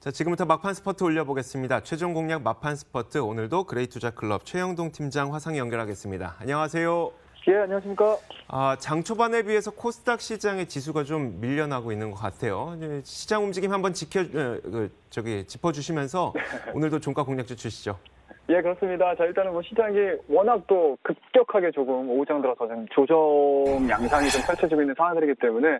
자, 지금부터 막판 스퍼트 올려보겠습니다. 최종 공략 막판 스퍼트, 오늘도 그레이투자클럽 최영동 팀장 화상 연결하겠습니다. 안녕하세요. 예, 안녕하십니까. 장 초반에 비해서 코스닥 시장의 지수가 좀 밀려나고 있는 것 같아요. 시장 움직임 한번 짚어주시면서 오늘도 종가 공략주 주시죠. 예, 그렇습니다. 자, 일단은 시장이 워낙 또 급격하게 조금 오후장 들어서 좀 조정 양상이 좀 펼쳐지고 있는 상황들이기 때문에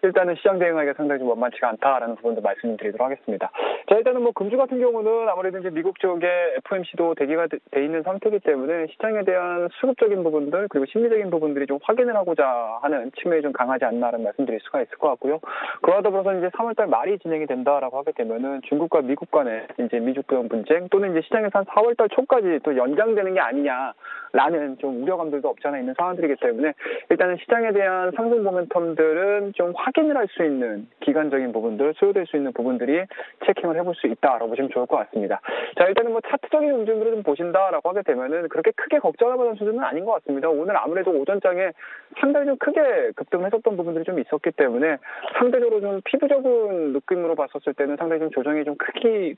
일단은 시장 대응하기가 상당히 좀 원만치가 않다라는 부분도 말씀드리도록 하겠습니다. 자, 일단은 금주 같은 경우는 아무래도 이제 미국 쪽에 FOMC도 대기가 돼 있는 상태이기 때문에 시장에 대한 수급적인 부분들 그리고 심리적인 부분들이 좀 확인을 하고자 하는 측면이 좀 강하지 않나라는 말씀드릴 수가 있을 것 같고요. 그러다 더불어서 이제 3월달 말이 진행이 된다라고 하게 되면은 중국과 미국 간의 이제 미중 무역 분쟁 또는 이제 시장에서 한 4월달 초까지 또 연장되는 게 아니냐라는 좀 우려감들도 없지 않아 있는 상황들이기 때문에 일단은 시장에 대한 상승 모멘텀들은 좀 확인을 할 수 있는 기간적인 부분들, 수요될 수 있는 부분들이 체킹을 해볼 수 있다라고 보시면 좋을 것 같습니다. 자, 일단은 차트적인 움직임으로 좀 보신다라고 하게 되면은 그렇게 크게 걱정할 만한 수준은 아닌 것 같습니다. 오늘 아무래도 오전장에 상당히 좀 크게 급등했었던 부분들이 좀 있었기 때문에 상대적으로 좀 피부적인 느낌으로 봤었을 때는 상당히 좀 조정이 좀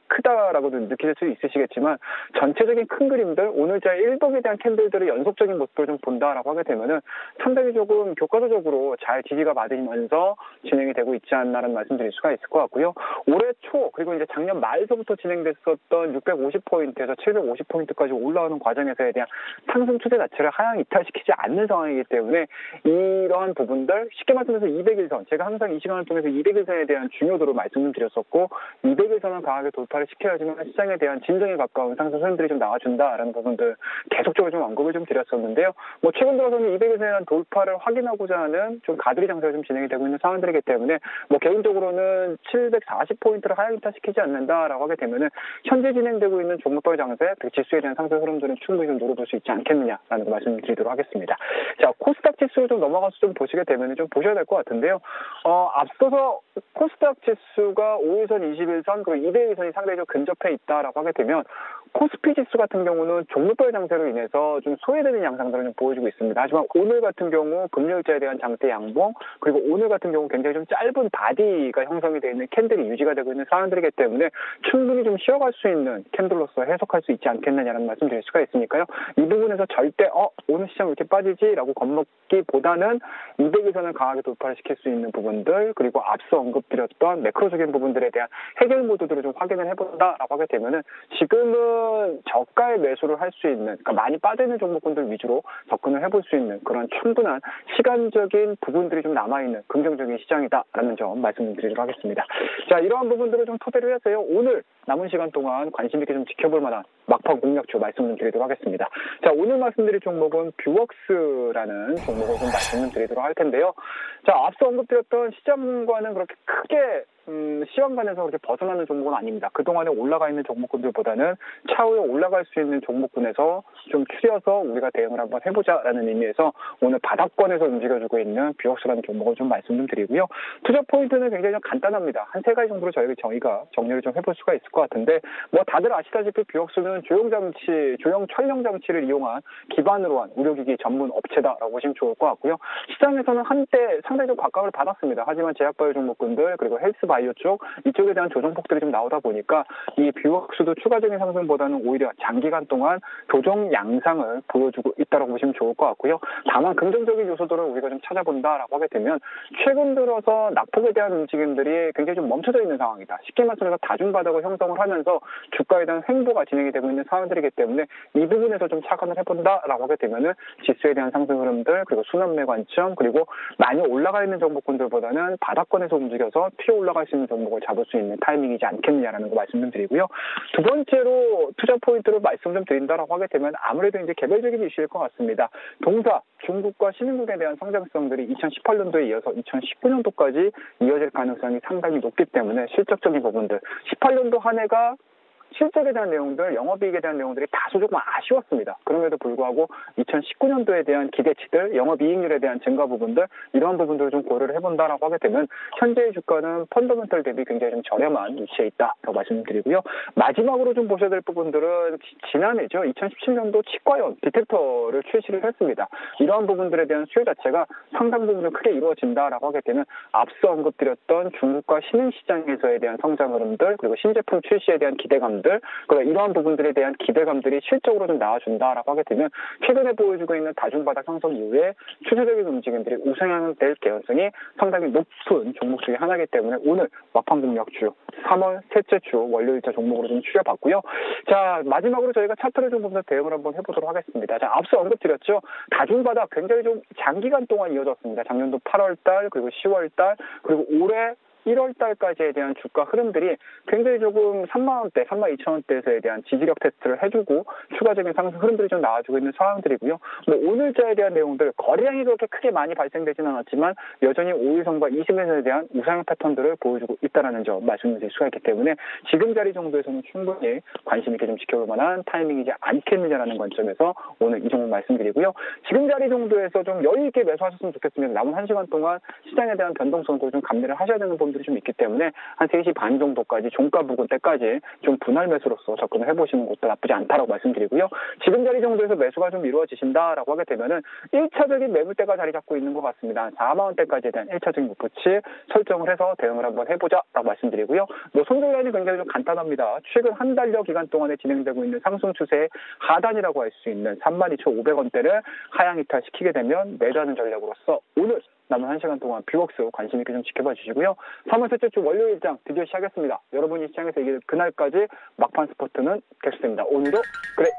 크다라고도 느끼실 수 있으시겠지만 전체적인 큰 그림들, 오늘자의 일봉에 대한 캔들들의 연속적인 모습을 좀 본다라고 하게 되면은 상당히 조금 교과서적으로 잘 지지가 받으면서 진행이 되고 있지 않나라는 말씀드릴 수가 있을 것 같고요. 올해 초 그리고 이제 작년 말서부터 진행됐었던 650포인트에서 750포인트까지 올라오는 과정에서에 대한 상승 추세 자체를 하향 이탈시키지 않는 상황이기 때문에 이러한 부분들 쉽게 말씀해서 200일선 제가 항상 이 시간을 통해서 200일선에 대한 중요도를 말씀을 드렸었고 200일선을 강하게 돌파를 시켜야지만 시장에 대한 진정에 가까운 상승 흐름들이 좀 나와준다라는 부분들 계속적으로 좀 언급을 좀 드렸었는데요. 최근 들어서는 200일선에 대한 돌파를 확인하고자 하는 좀 가두리 장세가 좀 진행이 되고 있는 상황들이기 때문에 개인적으로는 740포인트를 하향 이탈시키지 않는다라고 하게 되면은 현재 진행되고 있는 종목별 장세, 지수에 대한 상승 흐름들은 충분히 좀 노려볼 수 있지 않겠느냐라는 거 말씀드리도록 하겠습니다. 자, 코스닥 지수 좀 넘어가서 좀 보시게 되면 좀 보셔야 될 것 같은데요. 앞서서 코스닥 지수가 5일선, 21선, 그리고 200일선이 상당히 좀 근접해 있다라고 하게 되면 코스피 지수 같은 경우는 종목별 장세로 인해서 좀 소외되는 양상들을 좀 보여주고 있습니다. 하지만 오늘 같은 경우 금요일자에 대한 장대 양봉 그리고 오늘 같은 경우 굉장히 좀 짧은 바디가 형성이 되어 있는 캔들이 유지가 되고 있는 상황들이기 때문에 충분히 좀 쉬어갈 수 있는 캔들로서 해석할 수 있지 않겠느냐는 말씀 드릴 수가 있으니까요. 이 부분에서 절대 오늘 시장 왜 이렇게 빠지지? 라고 겁먹기보다는 200일선을 강하게 돌파를 시킬 수 있는 부분들 그리고 앞서 언급드렸던 매크로적인 부분들에 대한 해결 모드들을 좀 확인을 해본다라고 하게 되면은 지금은 저가의 매수를 할 수 있는 그러니까 많이 빠져있는 종목군들 위주로 접근을 해볼 수 있는 그런 충분한 시간적인 부분들이 좀 남아있는 긍정적인 시장이다라는 점 말씀드리도록 하겠습니다. 자, 이러한 부분들을 좀 토대로 해서요. 오늘 남은 시간 동안 관심 있게 좀 지켜볼 만한 막판 공략주 말씀 좀 드리도록 하겠습니다. 자, 오늘 말씀드릴 종목은 뷰웍스라는 종목을 좀 말씀 좀 드리도록 할 텐데요. 자, 앞서 언급드렸던 시장과는 그렇게 크게 시황관에서 그렇게 벗어나는 종목은 아닙니다. 그동안에 올라가 있는 종목군들보다는 차후에 올라갈 수 있는 종목군에서 좀 추려서 우리가 대응을 한번 해보자라는 의미에서 오늘 바닥권에서 움직여주고 있는 뷰웍스라는 종목을 좀 말씀 좀 드리고요. 투자 포인트는 굉장히 좀 간단합니다. 한 세 가지 정도로 저희가 정리를 좀 해볼 수가 있을 것 같은데 다들 아시다시피 뷰웍스는 조형 촬영 장치를 이용한 기반으로 한 의료기기 전문 업체다라고 보시면 좋을 것 같고요. 시장에서는 한때 상당히 좀 각광을 받았습니다. 하지만 제약바이오 종목군들 그리고 헬스바이오 쪽 이쪽에 대한 조정폭들이 좀 나오다 보니까 이 뷰웍스도 추가적인 상승보다는 오히려 장기간 동안 조정 양상을 보여주고 있다고 보시면 좋을 것 같고요. 다만 긍정적인 요소들을 우리가 좀 찾아본다라고 하게 되면 최근 들어서 낙폭에 대한 움직임들이 굉장히 좀 멈춰져 있는 상황이다. 쉽게 말씀해서 다중바닥을 형성을 하면서 주가에 대한 횡보가 진행이 되고 있는 상황들이기 때문에 이 부분에서 좀 착안을 해본다라고 하게 되면은 지수에 대한 상승 흐름들 그리고 순환매 관점 그리고 많이 올라가 있는 종목군들보다는 바닥권에서 움직여서 튀어 올라갈 수 있는 종목을 잡을 수 있는 타이밍이지 않겠느냐라는 거 말씀 좀 드리고요. 두 번째로 투자 포인트를 말씀 좀 드린다라고 하게 되면 아무래도 이제 개별적인 이슈일 것 같습니다. 동사 중국과 신흥국에 대한 성장성들이 2018년도에 이어서 2019년도까지 이어질 가능성이 상당히 높기 때문에 실적적인 부분들 18년도 한 해가 실적에 대한 내용들, 영업이익에 대한 내용들이 다소 조금 아쉬웠습니다. 그럼에도 불구하고 2019년도에 대한 기대치들, 영업이익률에 대한 증가 부분들, 이러한 부분들을 좀 고려를 해본다라고 하게 되면 현재의 주가는 펀더멘털 대비 굉장히 좀 저렴한 위치에 있다라고 말씀드리고요. 마지막으로 좀 보셔야 될 부분들은 지난해죠. 2017년도 치과용 디텍터를 출시를 했습니다. 이러한 부분들에 대한 수요 자체가 상당 부분은 크게 이루어진다라고 하게 되면 앞서 언급드렸던 중국과 신흥시장에서에 대한 성장 흐름들, 그리고 신제품 출시에 대한 기대감들, 그리고 이러한 부분들에 대한 기대감들이 실적으로 좀 나와준다라고 하게 되면 최근에 보여주고 있는 다중바닥 형성 이후에 추세적인 움직임들이 우상향될 개연성이 상당히 높은 종목 중에 하나이기 때문에 오늘 막판공략주 3월 셋째 주 월요일자 종목으로 좀 추려봤고요. 자, 마지막으로 저희가 차트를 좀 보면서 대응을 한번 해보도록 하겠습니다. 자, 앞서 언급드렸죠. 다중바닥 굉장히 좀 장기간 동안 이어졌습니다. 작년도 8월달, 그리고 10월달, 그리고 올해 1월 달까지에 대한 주가 흐름들이 굉장히 조금 3만 원대, 3만 2천 원대에서에 대한 지지력 테스트를 해주고 추가적인 상승 흐름들이 좀 나와주고 있는 상황들이고요. 뭐 오늘자에 대한 내용들 거래량이 그렇게 크게 많이 발생되지는 않았지만 여전히 5일선과 20일선에 대한 우상향 패턴들을 보여주고 있다는 점 말씀드릴 수가 있기 때문에 지금 자리 정도에서는 충분히 관심 있게 좀 지켜볼 만한 타이밍이지 않겠느냐라는 관점에서 오늘 이 종목 말씀드리고요. 지금 자리 정도에서 좀 여유 있게 매수하셨으면 좋겠습니다. 남은 1시간 동안 시장에 대한 변동성도 좀 감내를 하셔야 되는 부분들이 좀 있기 때문에 한 3시 반 정도까지 종가 부근 때까지 좀 분할 매수로서 접근을 해보시는 것도 나쁘지 않다라고 말씀드리고요. 지금 자리 정도에서 매수가 좀 이루어지신다라고 하게 되면은 1차적인 매물대가 자리 잡고 있는 것 같습니다. 4만 원대까지에 대한 1차적인 목표치 설정을 해서 대응을 한번 해보자라고 말씀드리고요. 뭐 손절 라인이 굉장히 좀 간단합니다. 최근 한 달여 기간 동안에 진행되고 있는 상승 추세의 하단이라고 할 수 있는 32,500원대를 하향 이탈시키게 되면 매도하는 전략으로서 오늘 남은 1시간 동안 뷰웍스 관심 있게 좀 지켜봐 주시고요. 3월 셋째 주 월요일장 드디어 시작했습니다. 여러분이 시장에서 이길 그날까지 막판 스포트는 계속됩니다. 오늘도 그래